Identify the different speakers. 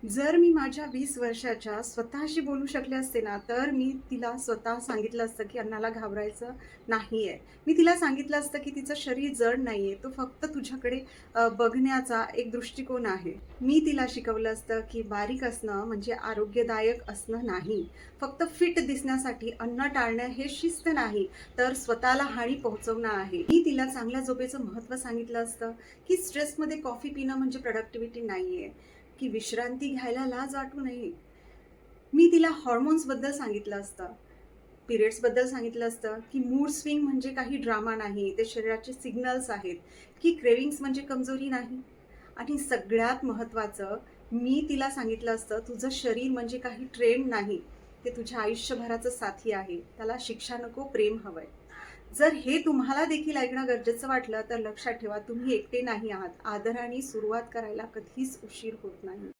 Speaker 1: जर मी माझ्या 20 वर्षाच्या स्वतःशी बोलू शकले असते ना, तर मी तिला स्वतः सांगितलं असतं, की अन्नाला घाबरायचं नाहीये. मी तिला सांगितलं असतं, की तिचं शरीर जड नाहीये. तो फक्त तुझ्याकडे बघण्याचा एक दृष्टिकोन आहे. मी तिला शिकवलं असतं, की बारीक असणं म्हणजे आरोग्यदायक असणं नाही. फक्त फिट दिसण्यासाठी अन्न टाळणं हे शिस्त नाही, तर स्वतःला हानी पोहोचवणं आहे. मी तिला चांगल्या झोपेचं महत्त्व सांगितलं असतं, की स्ट्रेसमध्ये कॉफी पिणं म्हणजे प्रॉडक्टिव्हिटी नाहीये. की विश्रांती घ्यायला लाज वाटू नये. मी तिला हॉर्मोन्सबद्दल सांगितलं असतं, पिरियड्सबद्दल सांगितलं असतं, की मूड स्विंग म्हणजे काही ड्रामा नाही, ते शरीराचे सिग्नल्स आहेत, की क्रेव्हिंग्स म्हणजे कमजोरी नाही. आणि सगळ्यात महत्त्वाचं, मी तिला सांगितलं असतं, तुझं शरीर म्हणजे काही ट्रेंड नाही, ते तुझ्या आयुष्यभराचं साथी आहे. त्याला शिक्षा नको, प्रेम हवंय. जर हे तुम्हाला देखील ऐकणं गरजेचं वाटलं, तर लक्षात ठेवा, तुम्ही एकटे नाही आहात. आदराने सुरुवात करायला कधीच उशीर होत नाही.